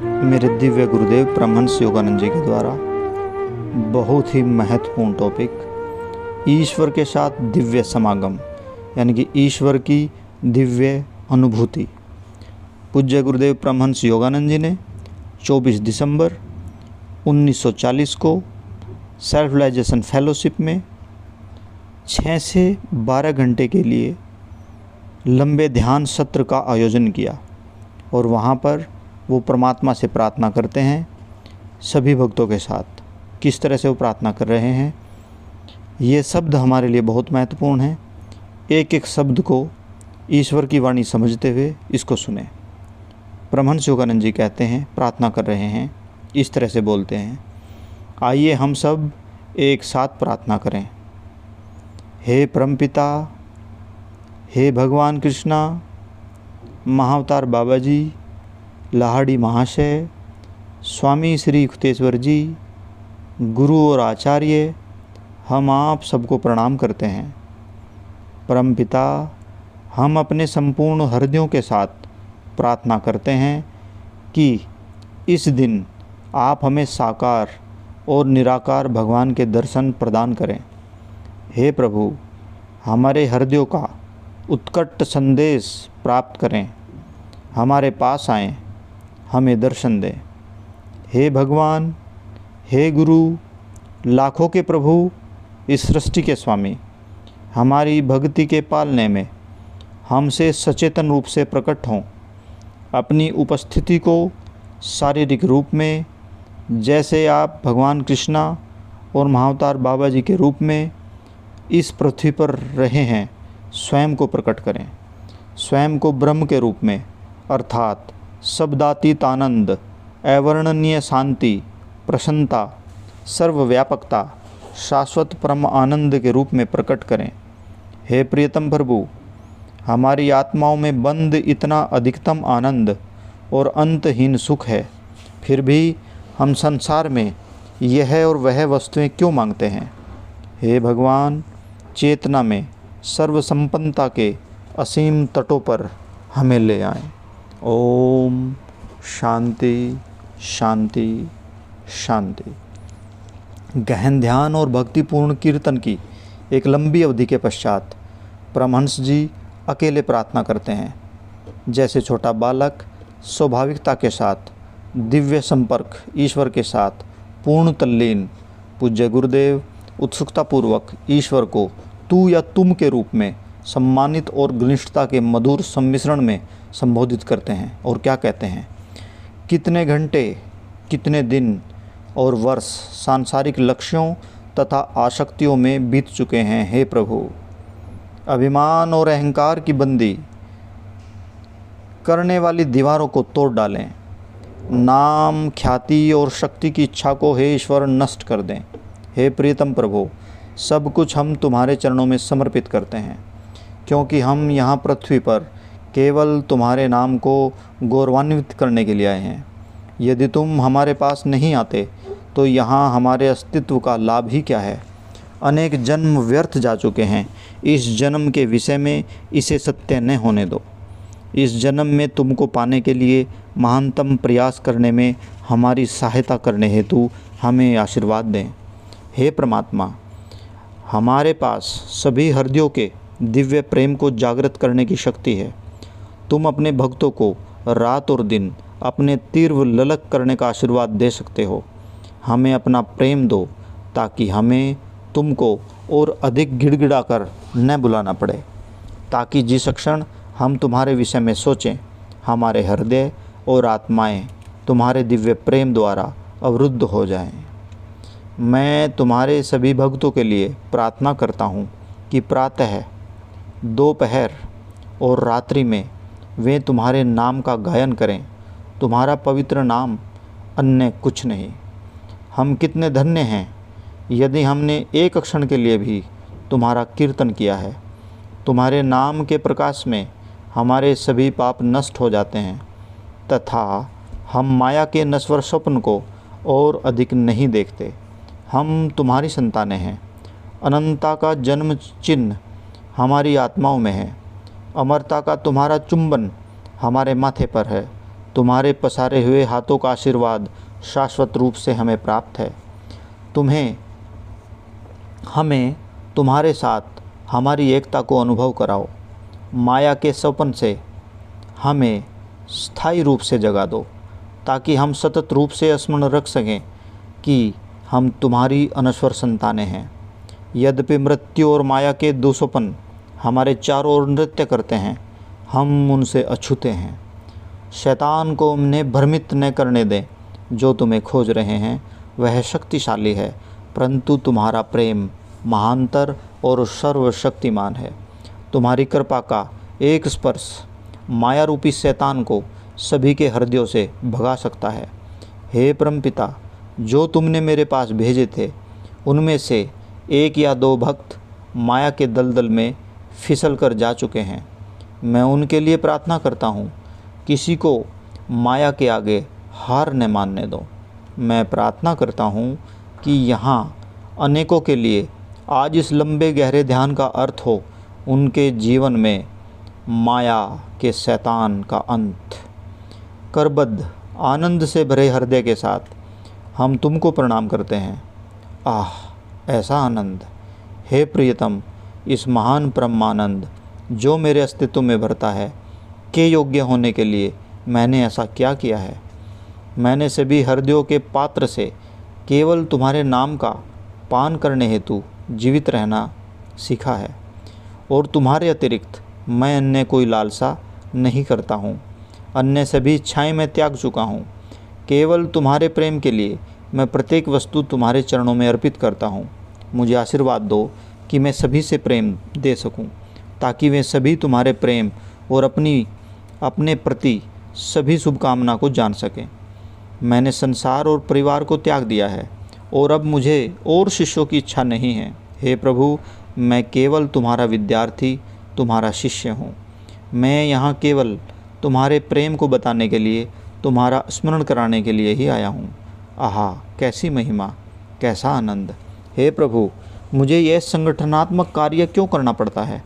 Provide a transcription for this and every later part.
मेरे दिव्य गुरुदेव परमहंस योगानंद जी के द्वारा बहुत ही महत्वपूर्ण टॉपिक ईश्वर के साथ दिव्य समागम, यानी कि ईश्वर की दिव्य अनुभूति। पूज्य गुरुदेव परमहंस योगानंद जी ने 24 दिसंबर 1940 को सेल्फ रियलाइजेशन फेलोशिप में 6 से 12 घंटे के लिए लंबे ध्यान सत्र का आयोजन किया और वहाँ पर वो परमात्मा से प्रार्थना करते हैं सभी भक्तों के साथ। किस तरह से वो प्रार्थना कर रहे हैं, ये शब्द हमारे लिए बहुत महत्वपूर्ण हैं। एक एक शब्द को ईश्वर की वाणी समझते हुए इसको सुने। परमहंस योगानंद जी कहते हैं, प्रार्थना कर रहे हैं, इस तरह से बोलते हैं, आइए हम सब एक साथ प्रार्थना करें। हे परमपिता, हे भगवान कृष्णा, महाअवतार बाबा जी, लाहड़ी महाशय, स्वामी श्री खुतेश्वर जी, गुरु और आचार्य, हम आप सबको प्रणाम करते हैं। परमपिता, हम अपने संपूर्ण हृदयों के साथ प्रार्थना करते हैं कि इस दिन आप हमें साकार और निराकार भगवान के दर्शन प्रदान करें। हे प्रभु, हमारे हृदयों का उत्कट संदेश प्राप्त करें, हमारे पास आएं, हमें दर्शन दें। हे भगवान, हे गुरु, लाखों के प्रभु, इस सृष्टि के स्वामी, हमारी भक्ति के पालने में हमसे सचेतन रूप से प्रकट हों। अपनी उपस्थिति को शारीरिक रूप में, जैसे आप भगवान कृष्णा और महाअवतार बाबा जी के रूप में इस पृथ्वी पर रहे हैं, स्वयं को प्रकट करें। स्वयं को ब्रह्म के रूप में, अर्थात शब्दातीत आनंद, अवर्णनीय शांति, प्रसन्नता, सर्वव्यापकता, शाश्वत परम आनंद के रूप में प्रकट करें। हे प्रियतम प्रभु, हमारी आत्माओं में बंद इतना अधिकतम आनंद और अंतहीन सुख है, फिर भी हम संसार में यह और वह वस्तुएं क्यों मांगते हैं। हे भगवान, चेतना में सर्वसंपन्नता के असीम तटों पर हमें ले आएं। ओम शांति शांति शांति। गहन ध्यान और भक्तिपूर्ण कीर्तन की एक लंबी अवधि के पश्चात परमहंस जी अकेले प्रार्थना करते हैं। जैसे छोटा बालक स्वाभाविकता के साथ दिव्य संपर्क ईश्वर के साथ पूर्ण तल्लीन, पूज्य गुरुदेव उत्सुकतापूर्वक ईश्वर को तू या तुम के रूप में सम्मानित और घनिष्ठता के मधुर सम्मिश्रण में संबोधित करते हैं और क्या कहते हैं, कितने घंटे, कितने दिन और वर्ष सांसारिक लक्ष्यों तथा आसक्तियों में बीत चुके हैं। हे प्रभु, अभिमान और अहंकार की बंदी करने वाली दीवारों को तोड़ डालें। नाम, ख्याति और शक्ति की इच्छा को हे ईश्वर नष्ट कर दें। हे प्रियतम प्रभु, सब कुछ हम तुम्हारे चरणों में समर्पित करते हैं, क्योंकि हम यहाँ पृथ्वी पर केवल तुम्हारे नाम को गौरवान्वित करने के लिए आए हैं। यदि तुम हमारे पास नहीं आते तो यहाँ हमारे अस्तित्व का लाभ ही क्या है। अनेक जन्म व्यर्थ जा चुके हैं। इस जन्म के विषय में इसे सत्य न होने दो। इस जन्म में तुमको पाने के लिए महानतम प्रयास करने में हमारी सहायता करने हेतु हमें आशीर्वाद दें। हे परमात्मा, हमारे पास सभी हृदयों के दिव्य प्रेम को जागृत करने की शक्ति है। तुम अपने भक्तों को रात और दिन अपने तीव्र ललक करने का आशीर्वाद दे सकते हो। हमें अपना प्रेम दो ताकि हमें तुमको और अधिक गिड़गिड़ा कर न बुलाना पड़े, ताकि जिस क्षण हम तुम्हारे विषय में सोचें, हमारे हृदय और आत्माएं तुम्हारे दिव्य प्रेम द्वारा अवरुद्ध हो जाएं। मैं तुम्हारे सभी भक्तों के लिए प्रार्थना करता हूँ कि प्रातः, दोपहर और रात्रि में वे तुम्हारे नाम का गायन करें। तुम्हारा पवित्र नाम, अन्य कुछ नहीं। हम कितने धन्य हैं यदि हमने एक क्षण के लिए भी तुम्हारा कीर्तन किया है। तुम्हारे नाम के प्रकाश में हमारे सभी पाप नष्ट हो जाते हैं तथा हम माया के नश्वर स्वप्न को और अधिक नहीं देखते। हम तुम्हारी संतानें हैं। अनंतता का जन्म चिन्ह हमारी आत्माओं में है। अमरता का तुम्हारा चुंबन हमारे माथे पर है। तुम्हारे पसारे हुए हाथों का आशीर्वाद शाश्वत रूप से हमें प्राप्त है। हमें तुम्हारे साथ हमारी एकता को अनुभव कराओ। माया के सपन से हमें स्थायी रूप से जगा दो, ताकि हम सतत रूप से स्मरण रख सकें कि हम तुम्हारी अनश्वर संतानें हैं। यद्यपि मृत्यु और माया के दो स्वपन हमारे चारों ओर नृत्य करते हैं, हम उनसे अछूते हैं। शैतान को उन्हें भ्रमित न करने दें। जो तुम्हें खोज रहे हैं वह शक्तिशाली है, परंतु तुम्हारा प्रेम महानतर और सर्वशक्तिमान है। तुम्हारी कृपा का एक स्पर्श माया रूपी शैतान को सभी के हृदयों से भगा सकता है। हे परमपिता, जो तुमने मेरे पास भेजे थे उनमें से एक या दो भक्त माया के दलदल में फिसल कर जा चुके हैं। मैं उनके लिए प्रार्थना करता हूँ, किसी को माया के आगे हार न मानने दो। मैं प्रार्थना करता हूँ कि यहाँ अनेकों के लिए आज इस लंबे गहरे ध्यान का अर्थ हो, उनके जीवन में माया के शैतान का अंत। करबद्ध आनंद से भरे हृदय के साथ हम तुमको प्रणाम करते हैं। आह, ऐसा आनंद! हे प्रियतम, इस महान परमानंद जो मेरे अस्तित्व में भरता है के योग्य होने के लिए मैंने ऐसा क्या किया है? मैंने सभी हृदयों के पात्र से केवल तुम्हारे नाम का पान करने हेतु जीवित रहना सीखा है, और तुम्हारे अतिरिक्त मैं अन्य कोई लालसा नहीं करता हूँ। अन्य सभी इच्छाएं मैं त्याग चुका हूँ। केवल तुम्हारे प्रेम के लिए मैं प्रत्येक वस्तु तुम्हारे चरणों में अर्पित करता हूँ। मुझे आशीर्वाद दो कि मैं सभी से प्रेम दे सकूँ, ताकि वे सभी तुम्हारे प्रेम और अपने प्रति सभी शुभकामना को जान सकें। मैंने संसार और परिवार को त्याग दिया है, और अब मुझे और शिष्यों की इच्छा नहीं है। हे प्रभु, मैं केवल तुम्हारा विद्यार्थी, तुम्हारा शिष्य हूँ। मैं यहाँ केवल तुम्हारे प्रेम को बताने के लिए, तुम्हारा स्मरण कराने के लिए ही आया हूँ। आहा, कैसी महिमा, कैसा आनंद! हे प्रभु, मुझे यह संगठनात्मक कार्य क्यों करना पड़ता है?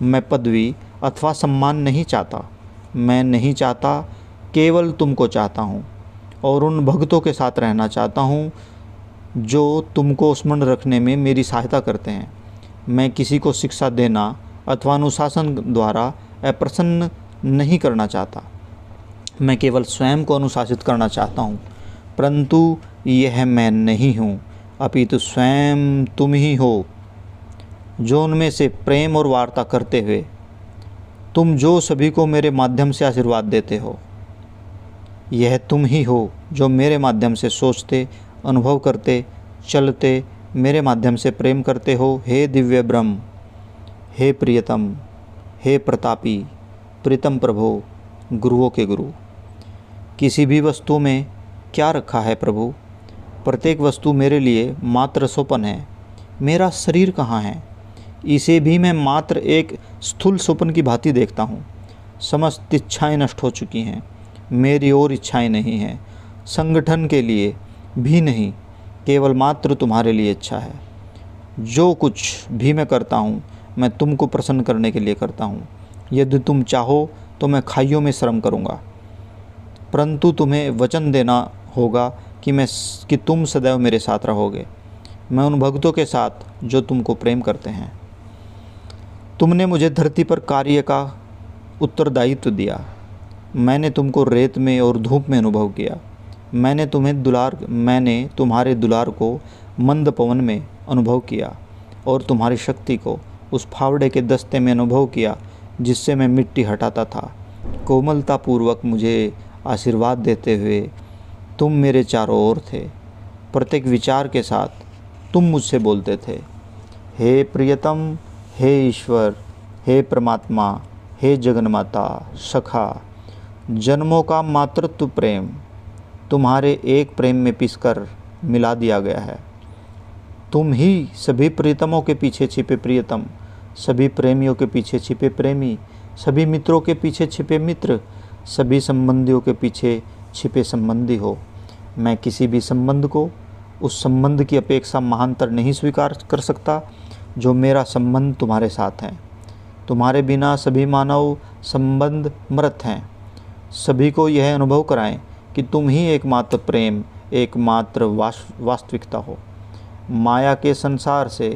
मैं पदवी अथवा सम्मान नहीं चाहता। मैं नहीं चाहता, केवल तुमको चाहता हूँ, और उन भक्तों के साथ रहना चाहता हूँ जो तुमको स्मरण रखने में मेरी सहायता करते हैं। मैं किसी को शिक्षा देना अथवा अनुशासन द्वारा अप्रसन्न नहीं करना चाहता। मैं केवल स्वयं को अनुशासित करना चाहता हूँ, परंतु यह मैं नहीं हूँ, अपितु स्वयं तुम ही हो, जो उनमें से प्रेम और वार्ता करते हुए तुम जो सभी को मेरे माध्यम से आशीर्वाद देते हो। यह तुम ही हो जो मेरे माध्यम से सोचते, अनुभव करते, चलते, मेरे माध्यम से प्रेम करते हो। हे दिव्य ब्रह्म, हे प्रियतम, हे प्रतापी, प्रीतम प्रभु, गुरुओं के गुरु। किसी भी वस्तु में क्या रखा है प्रभु? प्रत्येक वस्तु मेरे लिए मात्र स्वप्न है। मेरा शरीर कहाँ है? इसे भी मैं मात्र एक स्थूल स्वप्न की भांति देखता हूँ। समस्त इच्छाएं नष्ट हो चुकी हैं, मेरी और इच्छाएं नहीं हैं। संगठन के लिए भी नहीं, केवल मात्र तुम्हारे लिए इच्छा है। जो कुछ भी मैं करता हूँ, मैं तुमको प्रसन्न करने के लिए करता हूँ। यदि तुम चाहो तो मैं खाइयों में श्रम करूँगा, परंतु तुम्हें वचन देना होगा कि तुम सदैव मेरे साथ रहोगे। मैं उन भक्तों के साथ जो तुमको प्रेम करते हैं। तुमने मुझे धरती पर कार्य का उत्तरदायित्व दिया। मैंने तुमको रेत में और धूप में अनुभव किया। मैंने तुम्हारे दुलार को मंद पवन में अनुभव किया, और तुम्हारी शक्ति को उस फावड़े के दस्ते में अनुभव किया जिससे मैं मिट्टी हटाता था। कोमलतापूर्वक मुझे आशीर्वाद देते हुए तुम मेरे चारों ओर थे। प्रत्येक विचार के साथ तुम मुझसे बोलते थे। हे प्रियतम, हे ईश्वर, हे परमात्मा, हे जगन्माता, सखा, जन्मों का मातृत्व प्रेम तुम्हारे एक प्रेम में पिसकर मिला दिया गया है। तुम ही सभी प्रियतमों के पीछे छिपे प्रियतम, सभी प्रेमियों के पीछे छिपे प्रेमी, सभी मित्रों के पीछे छिपे मित्र, सभी संबंधियों के पीछे छिपे संबंधी हो। मैं किसी भी संबंध को उस संबंध की अपेक्षा महानतर नहीं स्वीकार कर सकता जो मेरा संबंध तुम्हारे साथ है। तुम्हारे बिना सभी मानव संबंध मृत हैं। सभी को यह अनुभव कराएं कि तुम ही एकमात्र प्रेम, एकमात्र वास्तविकता हो। माया के संसार से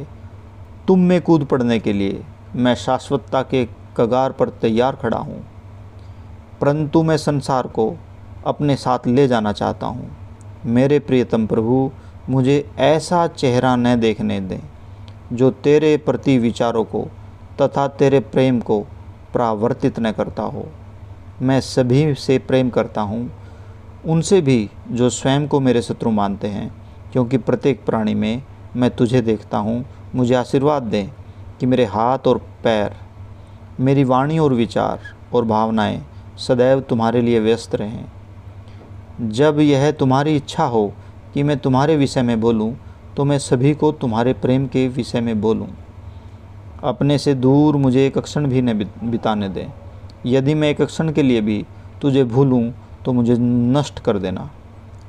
तुम में कूद पड़ने के लिए मैं शाश्वतता के कगार पर तैयार खड़ा हूँ, परंतु मैं संसार को अपने साथ ले जाना चाहता हूँ। मेरे प्रियतम प्रभु, मुझे ऐसा चेहरा न देखने दें जो तेरे प्रति विचारों को तथा तेरे प्रेम को परावर्तित न करता हो। मैं सभी से प्रेम करता हूँ, उनसे भी जो स्वयं को मेरे शत्रु मानते हैं, क्योंकि प्रत्येक प्राणी में मैं तुझे देखता हूँ। मुझे आशीर्वाद दें कि मेरे हाथ और पैर, मेरी वाणी और विचार और भावनाएं सदैव तुम्हारे लिए व्यस्त रहें। जब यह तुम्हारी इच्छा हो कि मैं तुम्हारे विषय में बोलूं, तो मैं सभी को तुम्हारे प्रेम के विषय में बोलूं। अपने से दूर मुझे एक क्षण भी न बिताने दें। यदि मैं एक क्षण के लिए भी तुझे भूलूं तो मुझे नष्ट कर देना।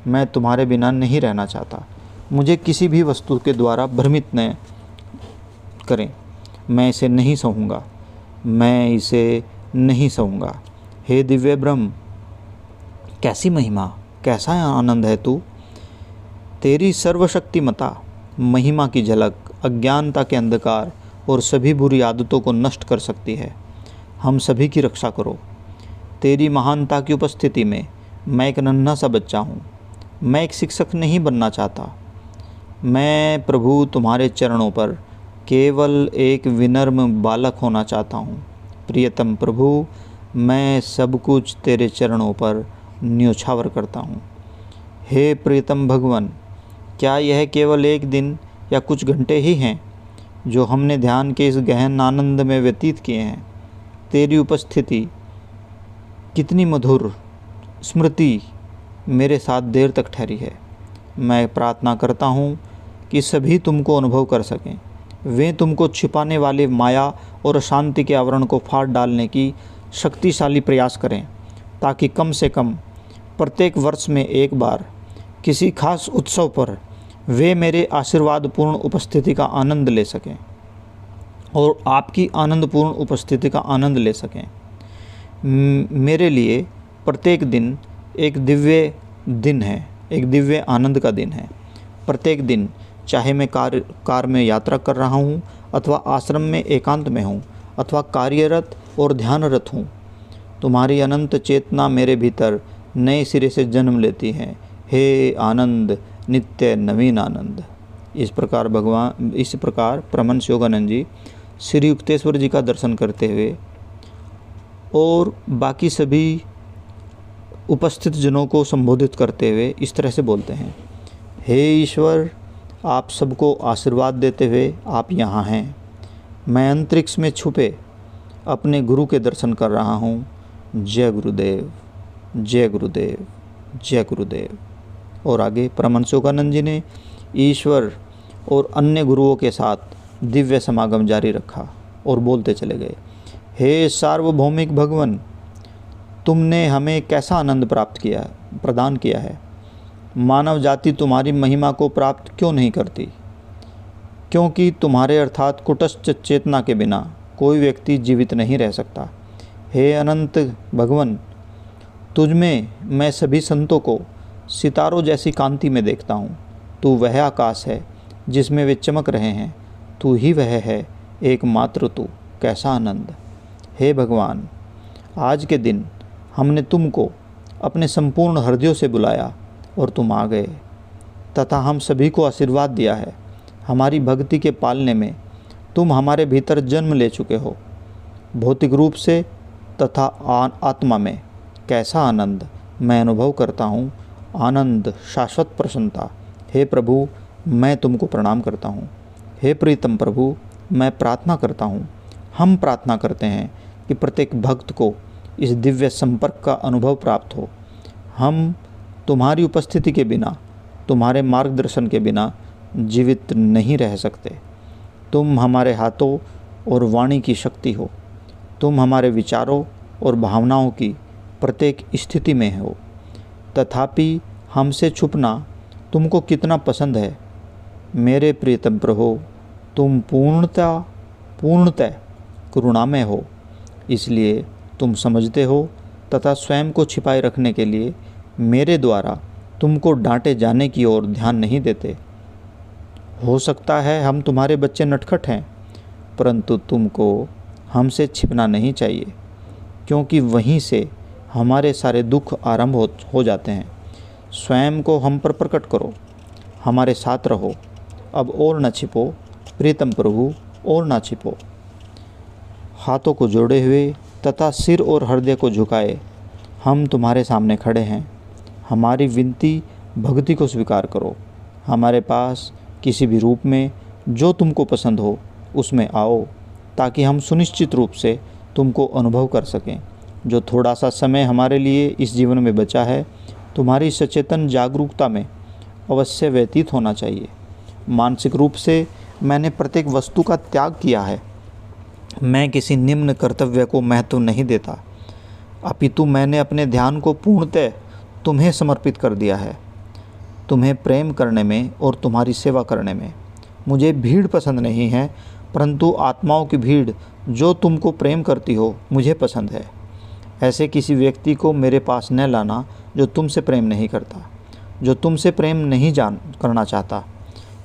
मैं तुम्हारे बिना नहीं रहना चाहता। मुझे किसी भी वस्तु के द्वारा भ्रमित न करें। मैं इसे नहीं सहूँगा, मैं इसे नहीं सहूँगा। हे दिव्य ब्रह्म, कैसी महिमा, कैसा आनंद है तू। तेरी सर्वशक्तिमता महिमा की झलक अज्ञानता के अंधकार और सभी बुरी आदतों को नष्ट कर सकती है। हम सभी की रक्षा करो। तेरी महानता की उपस्थिति में मैं एक नन्हा सा बच्चा हूँ। मैं एक शिक्षक नहीं बनना चाहता। मैं प्रभु तुम्हारे चरणों पर केवल एक विनम्र बालक होना चाहता हूँ। प्रियतम प्रभु, मैं सब कुछ तेरे चरणों पर न्योछावर करता हूँ। हे प्रियतम भगवान, क्या यह केवल एक दिन या कुछ घंटे ही हैं जो हमने ध्यान के इस गहन आनंद में व्यतीत किए हैं? तेरी उपस्थिति कितनी मधुर स्मृति मेरे साथ देर तक ठहरी है। मैं प्रार्थना करता हूँ कि सभी तुमको अनुभव कर सकें। वे तुमको छिपाने वाले माया और अशांति के आवरण को फाड़ डालने की शक्तिशाली प्रयास करें, ताकि कम से कम प्रत्येक वर्ष में एक बार किसी खास उत्सव पर वे मेरे आशीर्वादपूर्ण उपस्थिति का आनंद ले सकें और आपकी आनंदपूर्ण उपस्थिति का आनंद ले सकें। मेरे लिए प्रत्येक दिन एक दिव्य दिन है, एक दिव्य आनंद का दिन है। प्रत्येक दिन, चाहे मैं कार में यात्रा कर रहा हूँ अथवा आश्रम में एकांत में हूँ अथवा कार्यरत और ध्यानरत हूँ, तुम्हारी अनंत चेतना मेरे भीतर नए सिरे से जन्म लेती है। हे आनंद, नित्य नवीन आनंद। इस प्रकार परमहंस योगानंद जी श्री युक्तेश्वर जी का दर्शन करते हुए और बाकी सभी उपस्थित जनों को संबोधित करते हुए इस तरह से बोलते हैं। हे ईश्वर, आप सबको आशीर्वाद देते हुए आप यहाँ हैं। मैं अंतरिक्ष में छुपे अपने गुरु के दर्शन कर रहा हूँ। जय गुरुदेव, जय गुरुदेव, जय गुरुदेव। और आगे परमहंस योगानंद जी ने ईश्वर और अन्य गुरुओं के साथ दिव्य समागम जारी रखा और बोलते चले गए। हे सार्वभौमिक भगवान, तुमने हमें कैसा आनंद प्रदान किया है। मानव जाति तुम्हारी महिमा को प्राप्त क्यों नहीं करती? क्योंकि तुम्हारे अर्थात कुटस्थ चेतना के बिना कोई व्यक्ति जीवित नहीं रह सकता। हे अनंत भगवान, तुझमें मैं सभी संतों को सितारों जैसी कांति में देखता हूँ। तू वह आकाश है जिसमें वे चमक रहे हैं। तू ही वह है, एकमात्र तू। कैसा आनंद। हे भगवान, आज के दिन हमने तुमको अपने संपूर्ण हृदयों से बुलाया और तुम आ गए तथा हम सभी को आशीर्वाद दिया है। हमारी भक्ति के पालने में तुम हमारे भीतर जन्म ले चुके हो, भौतिक रूप से तथा आत्मा में। कैसा आनंद मैं अनुभव करता हूँ, आनंद, शाश्वत प्रसन्नता। हे प्रभु, मैं तुमको प्रणाम करता हूँ। हे प्रीतम प्रभु, मैं प्रार्थना करता हूँ, हम प्रार्थना करते हैं कि प्रत्येक भक्त को इस दिव्य संपर्क का अनुभव प्राप्त हो। हम तुम्हारी उपस्थिति के बिना, तुम्हारे मार्गदर्शन के बिना जीवित नहीं रह सकते। तुम हमारे हाथों और वाणी की शक्ति हो। तुम हमारे विचारों और भावनाओं की प्रत्येक स्थिति में हो। तथापि हमसे छुपना तुमको कितना पसंद है। मेरे प्रियतम प्रभु, तुम पूर्णतः करुणामय हो, इसलिए तुम समझते हो तथा स्वयं को छिपाए रखने के लिए मेरे द्वारा तुमको डांटे जाने की ओर ध्यान नहीं देते। हो सकता है हम तुम्हारे बच्चे नटखट हैं, परंतु तुमको हमसे छिपना नहीं चाहिए, क्योंकि वहीं से हमारे सारे दुख आरंभ हो जाते हैं। स्वयं को हम पर प्रकट करो, हमारे साथ रहो, अब और न छिपो प्रीतम प्रभु, और न छिपो। हाथों को जोड़े हुए तथा सिर और हृदय को झुकाए हम तुम्हारे सामने खड़े हैं। हमारी विनती भक्ति को स्वीकार करो। हमारे पास किसी भी रूप में जो तुमको पसंद हो उसमें आओ, ताकि हम सुनिश्चित रूप से तुमको अनुभव कर सकें। जो थोड़ा सा समय हमारे लिए इस जीवन में बचा है, तुम्हारी सचेतन जागरूकता में अवश्य व्यतीत होना चाहिए। मानसिक रूप से मैंने प्रत्येक वस्तु का त्याग किया है। मैं किसी निम्न कर्तव्य को महत्व नहीं देता, अपितु मैंने अपने ध्यान को पूर्णतः तुम्हें समर्पित कर दिया है। तुम्हें प्रेम करने में और तुम्हारी सेवा करने में मुझे भीड़ पसंद नहीं है, परंतु आत्माओं की भीड़ जो तुमको प्रेम करती हो मुझे पसंद है। ऐसे किसी व्यक्ति को मेरे पास न लाना जो तुमसे प्रेम नहीं करता, जो तुमसे प्रेम नहीं करना चाहता।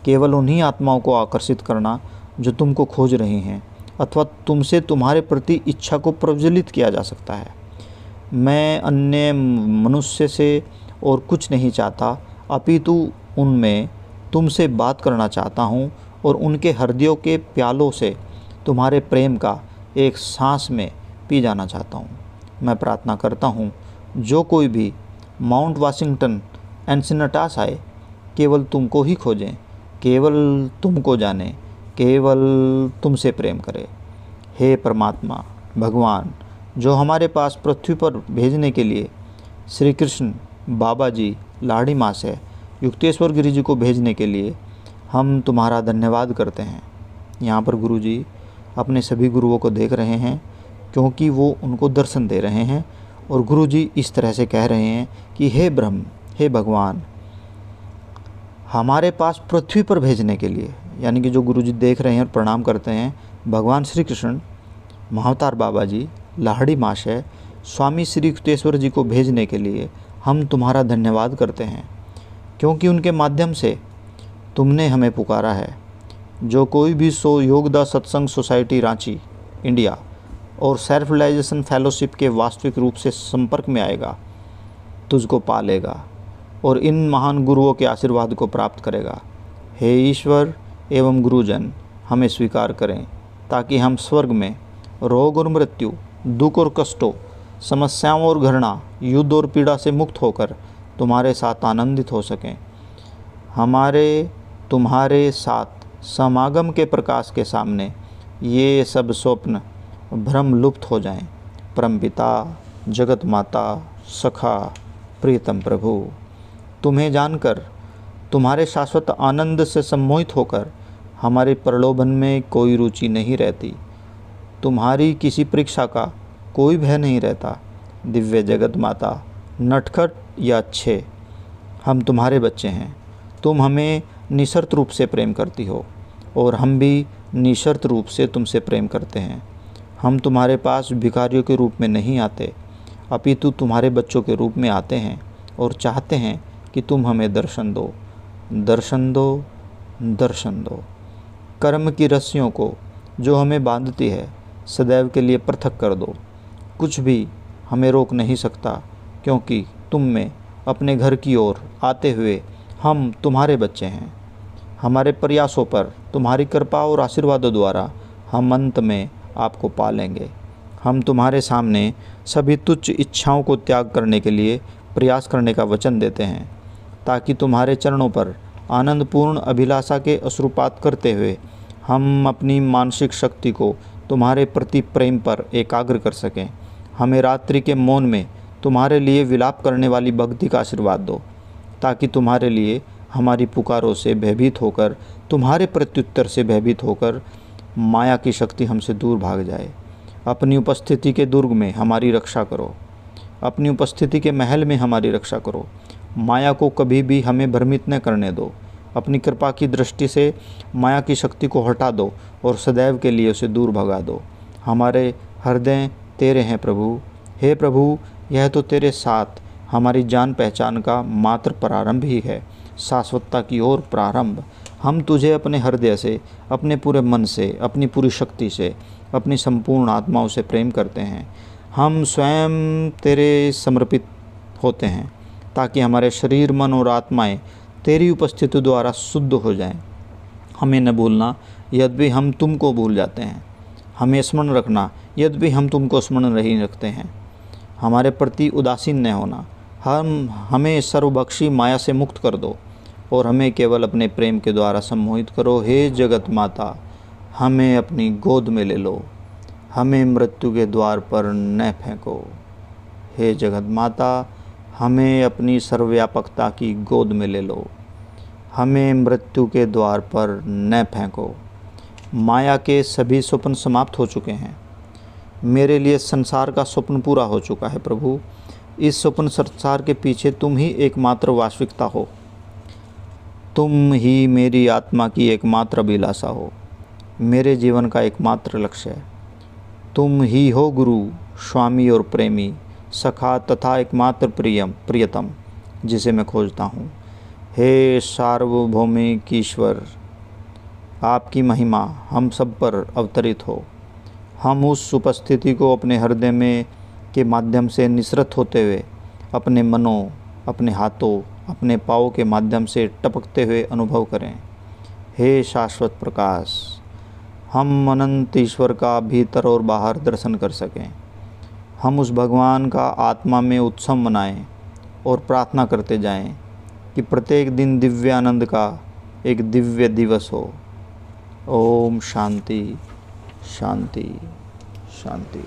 केवल उन्हीं आत्माओं को आकर्षित करना जो तुमको खोज रही हैं, अथवा तुमसे तुम्हारे प्रति इच्छा को प्रज्वलित किया जा सकता है। मैं अन्य मनुष्य से और कुछ नहीं चाहता, अपितु उनमें तुमसे बात करना चाहता हूँ और उनके हृदयों के प्यालों से तुम्हारे प्रेम का एक सांस में पी जाना चाहता हूँ। मैं प्रार्थना करता हूँ जो कोई भी माउंट वाशिंगटन एन्सिनाटास आए, केवल तुमको ही खोजें, केवल तुमको जाने, केवल तुमसे प्रेम करे। हे परमात्मा भगवान, जो हमारे पास पृथ्वी पर भेजने के लिए श्री कृष्ण, बाबा जी, लाड़ी माँ से युक्तेश्वर गिरी जी को भेजने के लिए हम तुम्हारा धन्यवाद करते हैं। यहाँ पर गुरु जी अपने सभी गुरुओं को देख रहे हैं, क्योंकि वो उनको दर्शन दे रहे हैं। और गुरु जी इस तरह से कह रहे हैं कि हे ब्रह्म, हे भगवान, हमारे पास पृथ्वी पर भेजने के लिए, यानी कि जो गुरु जी देख रहे हैं और प्रणाम करते हैं, भगवान श्री कृष्ण, महाअवतार बाबा जी, लाहड़ी माशय, स्वामी श्री युक्तेश्वर जी को भेजने के लिए हम तुम्हारा धन्यवाद करते हैं, क्योंकि उनके माध्यम से तुमने हमें पुकारा है। जो कोई भी योगदा सत्संग सोसाइटी रांची, इंडिया और सेल्फ रियलाइजेशन फेलोशिप के वास्तविक रूप से संपर्क में आएगा, तुझको पा लेगा और इन महान गुरुओं के आशीर्वाद को प्राप्त करेगा। हे ईश्वर एवं गुरुजन, हमें स्वीकार करें, ताकि हम स्वर्ग में रोग और मृत्यु, दुख और कष्टों, समस्याओं और घृणा, युद्ध और पीड़ा से मुक्त होकर तुम्हारे साथ आनंदित हो सकें। हमारे तुम्हारे साथ समागम के प्रकाश के सामने ये सब स्वप्न भ्रम लुप्त हो जाएं। परमपिता, जगत माता, सखा, प्रीतम प्रभु, तुम्हें जानकर, तुम्हारे शाश्वत आनंद से सम्मोहित होकर हमारे प्रलोभन में कोई रुचि नहीं रहती। तुम्हारी किसी परीक्षा का कोई भय नहीं रहता। दिव्य जगत माता, नटखट या अच्छे, हम तुम्हारे बच्चे हैं। तुम हमें निशर्त रूप से प्रेम करती हो और हम भी निशर्त रूप से तुमसे प्रेम करते हैं। हम तुम्हारे पास भिखारियों के रूप में नहीं आते, अपितु तुम्हारे बच्चों के रूप में आते हैं और चाहते हैं कि तुम हमें दर्शन दो, दर्शन दो, दर्शन दो। कर्म की रस्सियों को जो हमें बांधती है सदैव के लिए पृथक कर दो। कुछ भी हमें रोक नहीं सकता, क्योंकि तुम में अपने घर की ओर आते हुए हम तुम्हारे बच्चे हैं। हमारे प्रयासों पर तुम्हारी कृपा और आशीर्वादों द्वारा हम अंत में आपको पा लेंगे। हम तुम्हारे सामने सभी तुच्छ इच्छाओं को त्याग करने के लिए प्रयास करने का वचन देते हैं, ताकि तुम्हारे चरणों पर आनंदपूर्ण अभिलाषा के अश्रुपात करते हुए हम अपनी मानसिक शक्ति को तुम्हारे प्रति प्रेम पर एकाग्र कर सकें। हमें रात्रि के मौन में तुम्हारे लिए विलाप करने वाली भक्ति का आशीर्वाद दो, ताकि तुम्हारे लिए हमारी पुकारों से भयभीत होकर, तुम्हारे प्रत्युत्तर से भयभीत होकर माया की शक्ति हमसे दूर भाग जाए। अपनी उपस्थिति के दुर्ग में हमारी रक्षा करो, अपनी उपस्थिति के महल में हमारी रक्षा करो। माया को कभी भी हमें भ्रमित न करने दो। अपनी कृपा की दृष्टि से माया की शक्ति को हटा दो और सदैव के लिए उसे दूर भगा दो। हमारे हृदय तेरे हैं प्रभु। हे प्रभु, यह तो तेरे साथ हमारी जान पहचान का मात्र प्रारंभ ही है, शाश्वतता की ओर प्रारंभ। हम तुझे अपने हृदय से, अपने पूरे मन से, अपनी पूरी शक्ति से, अपनी संपूर्ण आत्माओं से प्रेम करते हैं। हम स्वयं तेरे समर्पित होते हैं ताकि हमारे शरीर, मन और आत्माएं तेरी उपस्थिति द्वारा शुद्ध हो जाएं। हमें न भूलना यद्यपि हम तुमको भूल जाते हैं, हमें स्मरण रखना यद्यपि हम तुमको स्मरण नहीं रखते हैं। हमारे प्रति उदासीन न होना, हमें सर्वभक्षी माया से मुक्त कर दो और हमें केवल अपने प्रेम के द्वारा सम्मोहित करो। हे जगत माता, हमें अपनी गोद में ले लो, हमें मृत्यु के द्वार पर न फेंको। हे जगत माता, हमें अपनी सर्वव्यापकता की गोद में ले लो, हमें मृत्यु के द्वार पर न फेंको। माया के सभी स्वप्न समाप्त हो चुके हैं। मेरे लिए संसार का स्वप्न पूरा हो चुका है प्रभु। इस स्वप्न संसार के पीछे तुम ही एकमात्र वास्तविकता हो। तुम ही मेरी आत्मा की एकमात्र अभिलाषा हो, मेरे जीवन का एकमात्र लक्ष्य है। तुम ही हो गुरु, स्वामी और प्रेमी, सखा तथा एकमात्र प्रियतम जिसे मैं खोजता हूँ। हे सार्वभौमिक ईश्वर, आपकी महिमा हम सब पर अवतरित हो। हम उस उपस्थिति को अपने हृदय में के माध्यम से निसृत होते हुए अपने मनों, अपने हाथों, अपने पाँवों के माध्यम से टपकते हुए अनुभव करें। हे शाश्वत प्रकाश, हम अनंत ईश्वर का भीतर और बाहर दर्शन कर सकें। हम उस भगवान का आत्मा में उत्सव मनाएं और प्रार्थना करते जाएं कि प्रत्येक दिन दिव्य आनंद का एक दिव्य दिवस हो। ओम शांति शांति शांति।